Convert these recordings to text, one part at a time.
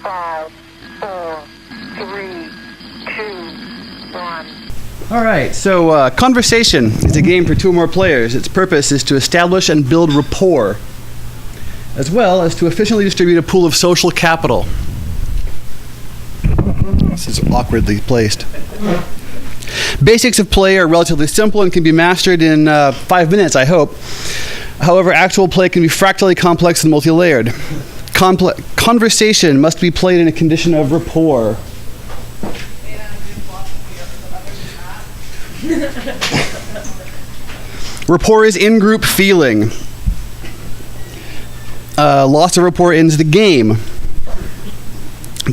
5, 4, 3, 2, 1. All right, so Conversation is a game for two or more players. Its purpose is to establish and build rapport, as well as to efficiently distribute a pool of social capital. This is awkwardly placed. Basics of play are relatively simple and can be mastered in 5 minutes, I hope. However, actual play can be fractally complex and multi-layered. Conversation must be played in a condition of rapport. Rapport is in-group feeling. Loss of rapport ends the game.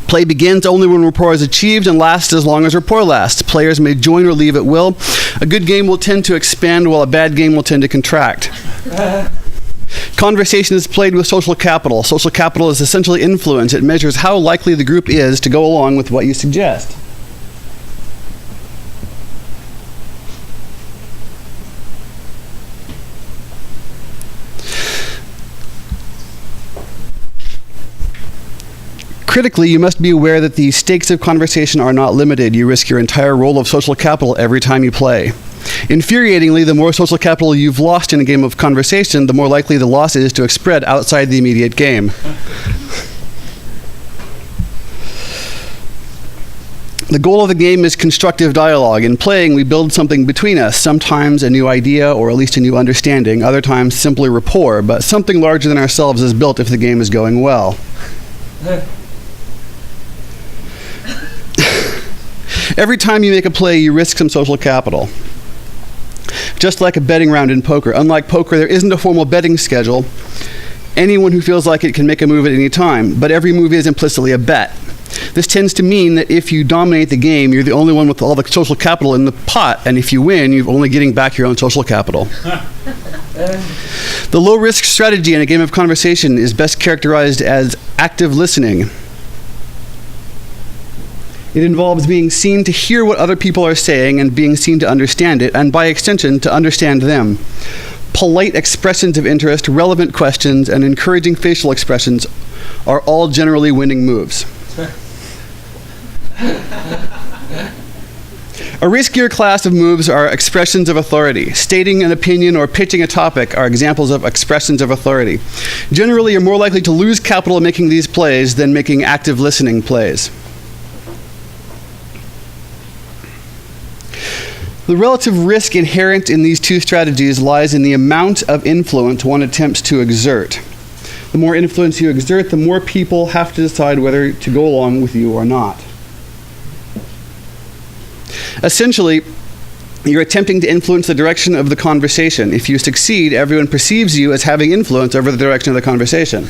Play begins only when rapport is achieved and lasts as long as rapport lasts. Players may join or leave at will. A good game will tend to expand while a bad game will tend to contract. Conversation is played with social capital. Social capital is essentially influence. It measures how likely the group is to go along with what you suggest. Critically, you must be aware that the stakes of conversation are not limited. You risk your entire roll of social capital every time you play. Infuriatingly, the more social capital you've lost in a game of conversation, the more likely the loss is to spread outside the immediate game. The goal of the game is constructive dialogue. In playing, we build something between us, sometimes a new idea or at least a new understanding, other times simply rapport, but something larger than ourselves is built if the game is going well. Every time you make a play, you risk some social capital. Just like a betting round in poker. Unlike poker, there isn't a formal betting schedule. Anyone who feels like it can make a move at any time, but every move is implicitly a bet. This tends to mean that if you dominate the game, you're the only one with all the social capital in the pot, and if you win, you're only getting back your own social capital. The low-risk strategy in a game of conversation is best characterized as active listening. It involves being seen to hear what other people are saying and being seen to understand it, and by extension, to understand them. Polite expressions of interest, relevant questions, and encouraging facial expressions are all generally winning moves. A riskier class of moves are expressions of authority. Stating an opinion or pitching a topic are examples of expressions of authority. Generally, you're more likely to lose capital making these plays than making active listening plays. The relative risk inherent in these two strategies lies in the amount of influence one attempts to exert. The more influence you exert, the more people have to decide whether to go along with you or not. Essentially, you're attempting to influence the direction of the conversation. If you succeed, everyone perceives you as having influence over the direction of the conversation.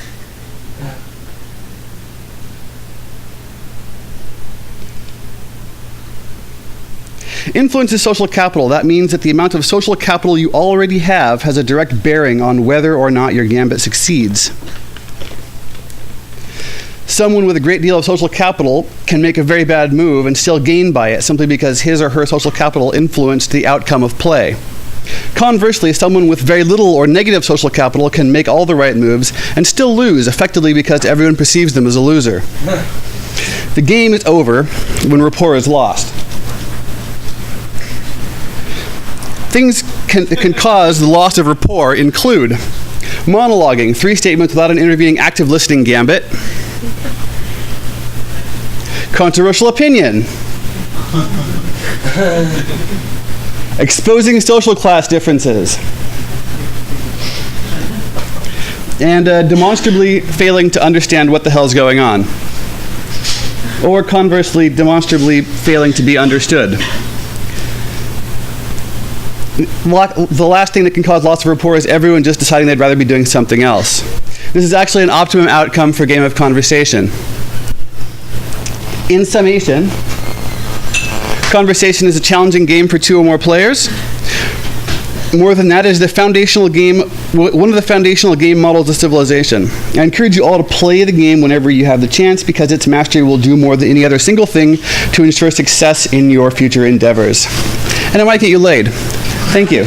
Influence is social capital. That means that the amount of social capital you already have has a direct bearing on whether or not your gambit succeeds. Someone with a great deal of social capital can make a very bad move and still gain by it simply because his or her social capital influenced the outcome of play. Conversely, someone with very little or negative social capital can make all the right moves and still lose, effectively because everyone perceives them as a loser. The game is over when rapport is lost. Things that can cause the loss of rapport include monologuing, 3 statements without an intervening active listening gambit, controversial opinion, exposing social class differences, and demonstrably failing to understand what the hell's going on, or conversely, demonstrably failing to be understood. The last thing that can cause loss of rapport is everyone just deciding they'd rather be doing something else. This is actually an optimum outcome for a game of conversation. In summation, conversation is a challenging game for 2 or more players. More than that, it is the foundational game, one of the foundational game models of civilization. I encourage you all to play the game whenever you have the chance, because its mastery will do more than any other single thing to ensure success in your future endeavors. And it might get you laid. Thank you.